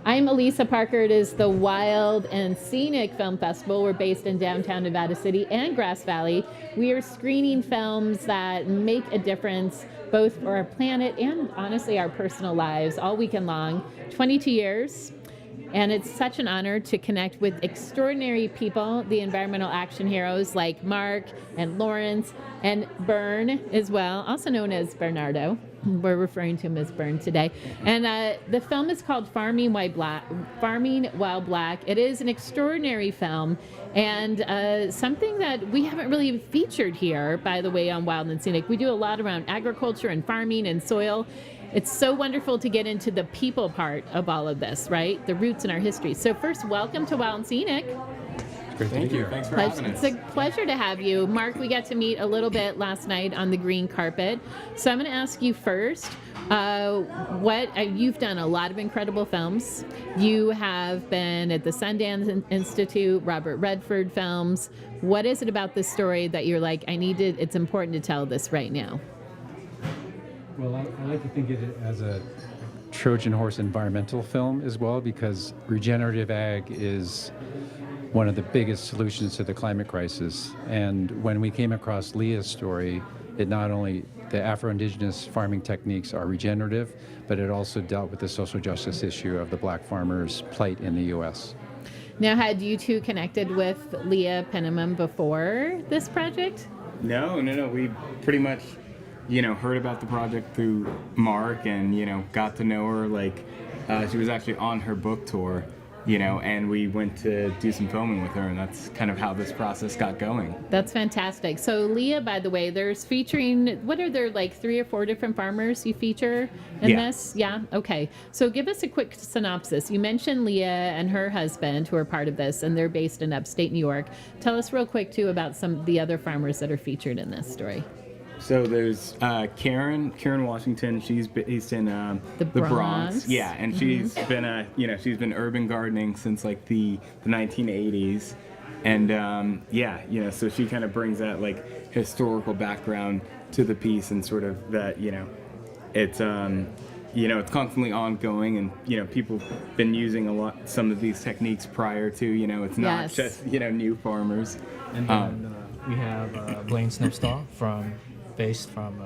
I'm Elisa Parker. It is the Wild and Scenic Film Festival. We're based in downtown Nevada City and Grass Valley. We are screening films that make a difference both for our planet and, honestly, our personal lives all weekend long. 22 years. And it's such an honor to connect with extraordinary people, the environmental action heroes like Mark and Lawrence and Bern as well, also known as Bernado. We're referring to him as Bern today. And the film is called Farmingh While Black. It is an extraordinary film and something that we haven't really featured here, by the way, on Wild and Scenic. We do a lot around agriculture and farming and soil. It's so wonderful to get into the people part of all of this, right? The roots in our history. So first, welcome to Wild and Scenic. Thank you. Thanks for having us. It's a pleasure to have you. Mark, we got to meet a little bit last night on the green carpet. So I'm going to ask you first, you've done a lot of incredible films. You have been at the Sundance Institute, Robert Redford Films. What is it about this story that you're like, it's important to tell this right now? Well, I like to think of it as a Trojan horse environmental film as well, because regenerative ag is one of the biggest solutions to the climate crisis. And when we came across Leah's story, it not only, the Afro-Indigenous farming techniques are regenerative, but it also dealt with the social justice issue of the black farmers' plight in the U.S. Now, had you two connected with Leah Penniman before this project? No. We pretty much, heard about the project through Mark and, got to know her. She was actually on her book tour, and we went to do some filming with her, and that's kind of how this process got going. That's fantastic. So Leah, by the way, there's featuring, what are there, 3 or 4 different farmers you feature in this? Yeah? Okay. So give us a quick synopsis. You mentioned Leah and her husband who are part of this, and they're based in upstate New York. Tell us real quick, too, about some of the other farmers that are featured in this story. So there's Karen Washington. She's based in the Bronx. Yeah, and she's been she's been urban gardening since the 1980s, and so she kind of brings that historical background to the piece, and sort of that it's it's constantly ongoing, and people have been using some of these techniques prior to it's not just new farmers. And then we have Blaine Snipstar based from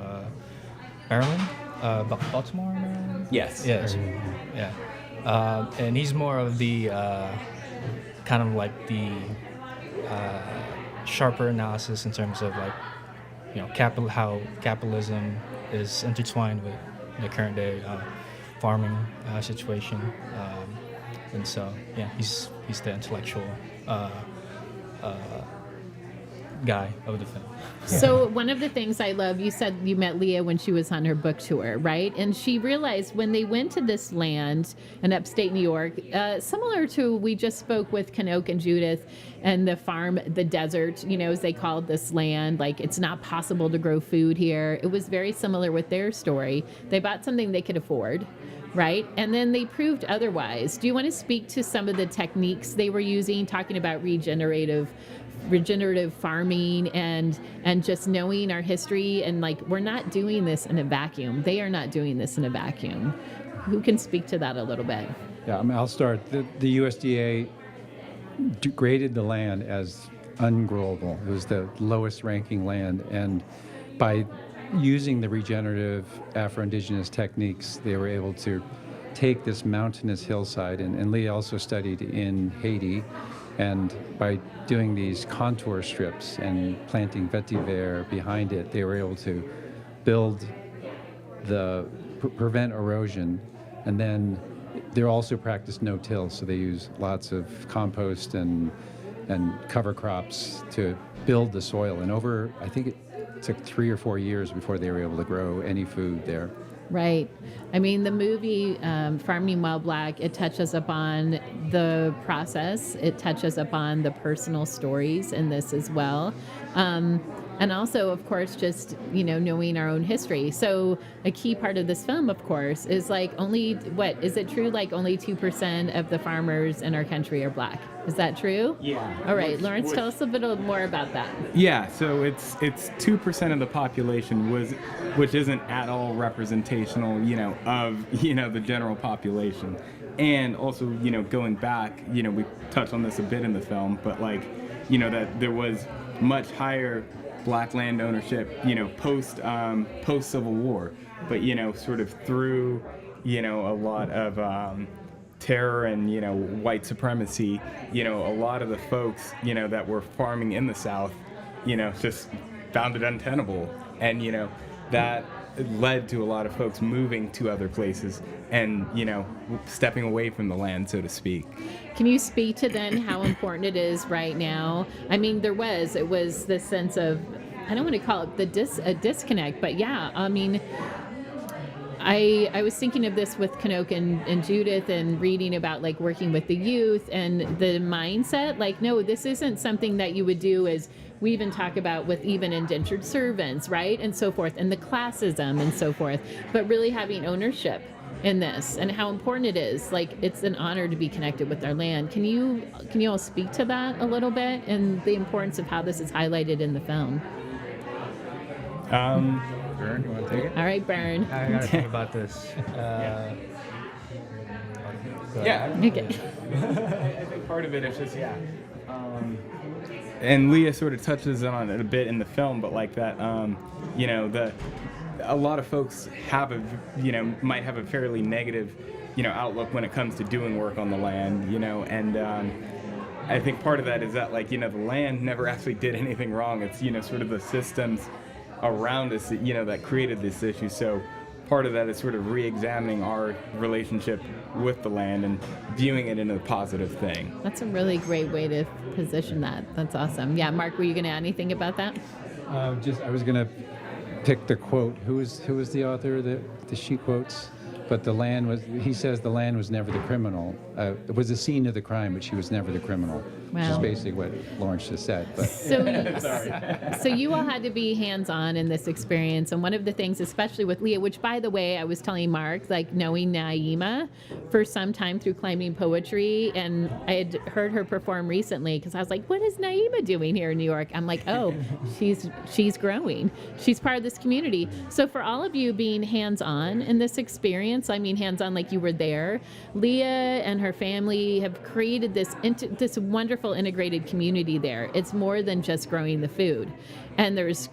Maryland, Baltimore, Maryland? Yes. Yeah. And he's more of the kind of the sharper analysis in terms of how capitalism is intertwined with the current day farming situation. And so, he's the intellectual guy of the film. So one of the things I love, you said you met Leah when she was on her book tour, right? And she realized when they went to this land in upstate New York, similar to, we just spoke with Kanoke and Judith and the farm, the desert, as they called this land, it's not possible to grow food here. It was very similar with their story. They bought something they could afford, right? And then they proved otherwise. Do you want to speak to some of the techniques they were using, talking about regenerative farming and just knowing our history, and we're not doing this in a vacuum. They are not doing this in a vacuum. Who can speak to that a little bit? Yeah, I'll start. The USDA graded the land as ungrowable. It was the lowest ranking land, and by using the regenerative Afro-Indigenous techniques, they were able to take this mountainous hillside, and Leah also studied in Haiti, and by doing these contour strips and planting vetiver behind it, they were able to build prevent erosion, and then they also practice no-till, so they use lots of compost and cover crops to build the soil. And I think it took 3 or 4 years before they were able to grow any food there. Right. I mean, the movie Farmingh While Black, it touches upon the process. It touches upon the personal stories in this as well. And also, of course, just, knowing our own history. So a key part of this film, of course, is like only, is it true? Like only 2% of the farmers in our country are Black. Is that true? Yeah. All right, Lawrence, tell us a bit more about that. Yeah, so it's 2% of the population which isn't at all representational, of, the general population. And also, going back, we touched on this a bit in the film, but like, that there was much higher Black land ownership, post Civil War, but sort of through, a lot of terror and white supremacy, a lot of the folks that were farming in the South, just found it untenable, and that led to a lot of folks moving to other places and stepping away from the land, so to speak. Can you speak to then how important it is right now? I mean, it was this sense of, I don't want to call it a disconnect, but yeah, I mean, I was thinking of this with Kanoke and Judith, and reading about like working with the youth and the mindset, like, no, this isn't something that you would do, as we even talk about with even indentured servants, right? And so forth, and the classism and so forth, but really having ownership in this and how important it is. Like, it's an honor to be connected with our land. Can you all speak to that a little bit and the importance of how this is highlighted in the film? Bern, you want to take it? All right, Bern. I gotta think about this. Yeah. Okay. I think part of it is just, and Leah sort of touches on it a bit in the film, but like that, a lot of folks might have a fairly negative, outlook when it comes to doing work on the land, and I think part of that is that, like, the land never actually did anything wrong. It's, sort of the systems around us, that created this issue. So part of that is sort of re-examining our relationship with the land and viewing it in a positive thing. That's a really great way to position that. That's awesome. Yeah, Mark, were you going to add anything about that? I was going to pick the quote. Who was the author that she quotes? But he says the land was never the criminal. It was the scene of the crime, but she was never the criminal. Wow. Which is basically what Lawrence just said. But. So you all had to be hands-on in this experience. And one of the things, especially with Leah, which, by the way, I was telling Mark, like, knowing Naima for some time through climbing poetry, and I had heard her perform recently because I was like, what is Naima doing here in New York? I'm like, oh, she's growing. She's part of this community. So for all of you being hands-on in this experience, I mean hands-on like you were there, Leah and her family have created this wonderful integrated community there. It's more than just growing the food. And there's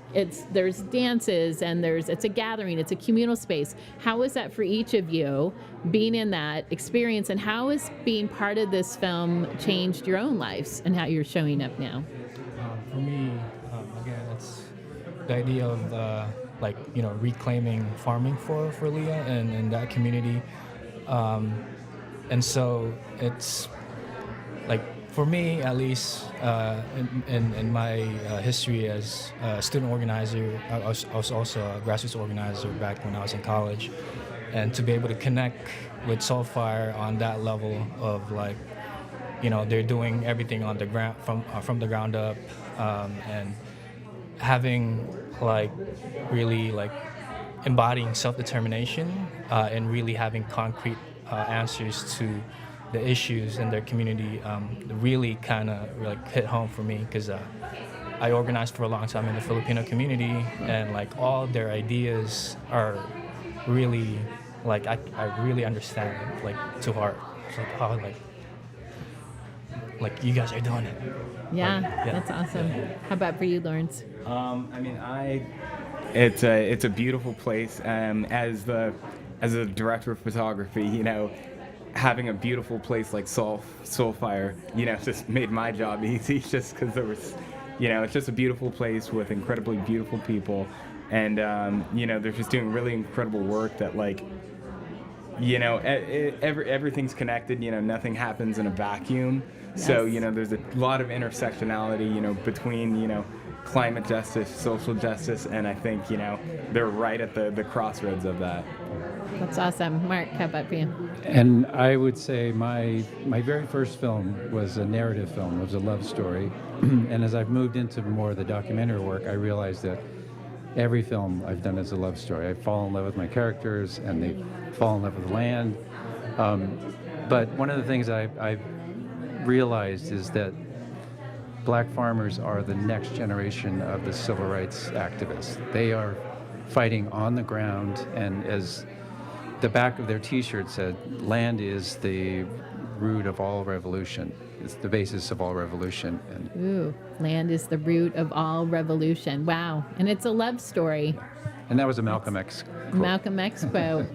dances, and it's a gathering, it's a communal space. How is that for each of you, being in that experience, and how has being part of this film changed your own lives and how you're showing up now? For me, again, it's the idea of reclaiming farming for Leah and that community. And so it's like, for me, at least, in my history as a student organizer, I was also a grassroots organizer back when I was in college, and to be able to connect with Soulfire on that level of, like, they're doing everything on the ground from the ground up, and having, like, really, like, embodying self-determination and really having concrete answers to the issues in their community really kind of like hit home for me, because I organized for a long time in the Filipino community, and like all their ideas are really, like, I really understand it, like, to heart. It's like, how, like you guys are doing it. Yeah, that's awesome. How about for you, Lawrence? It's a beautiful place. As a director of photography, having a beautiful place like Soulfire, just made my job easy, just because there was, it's just a beautiful place with incredibly beautiful people, and they're just doing really incredible work that, like, everything's connected. Nothing happens in a vacuum. Yes. So there's a lot of intersectionality, between climate justice, social justice, and I think they're right at the crossroads of that. That's awesome. Mark, how about for you? And I would say my very first film was a narrative film. It was a love story. And as I've moved into more of the documentary work, I realized that every film I've done is a love story. I fall in love with my characters, and they fall in love with the land. But one of the things I've realized is that black farmers are the next generation of the civil rights activists. They are fighting on the ground, and as the back of their T-shirt said, land is the root of all revolution. It's the basis of all revolution. And Ooh, land is the root of all revolution. Wow. And it's a love story. that was a Malcolm X quote. Malcolm X quote.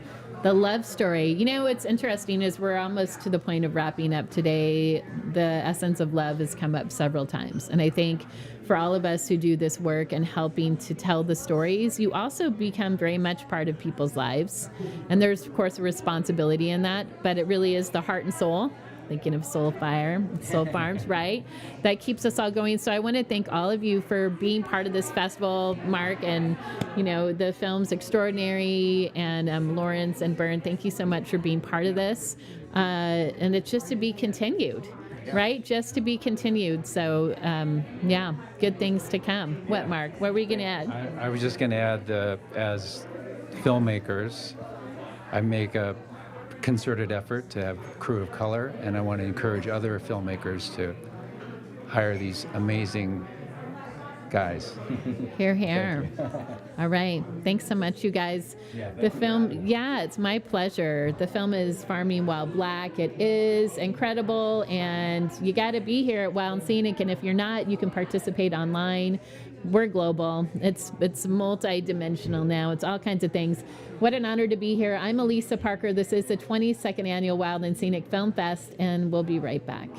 The love story. You know, what's interesting is we're almost to the point of wrapping up today. The essence of love has come up several times. And I think for all of us who do this work and helping to tell the stories, you also become very much part of people's lives. And there's, of course, a responsibility in that, but it really is the heart and soul. Thinking of Soul Farms, right? That keeps us all going. So I want to thank all of you for being part of this festival, Mark, and the film's extraordinary, and Lawrence and Bern. Thank you so much for being part of this, and it's just to be continued, right? Just to be continued. So yeah, good things to come. What, Mark? What were you going to add? I was just going to add, as filmmakers, I make a concerted effort to have a crew of color, and I want to encourage other filmmakers to hire these amazing guys. Hear, hear. All right. Thanks so much, you guys. The film, it's my pleasure. The film is Farming While Black. It is incredible, and you got to be here at Wild and Scenic, and if you're not, you can participate online. We're global. It's multi-dimensional now. It's all kinds of things. What an honor to be here. I'm Elisa Parker. This is the 22nd Annual Wild and Scenic Film Fest, and we'll be right back.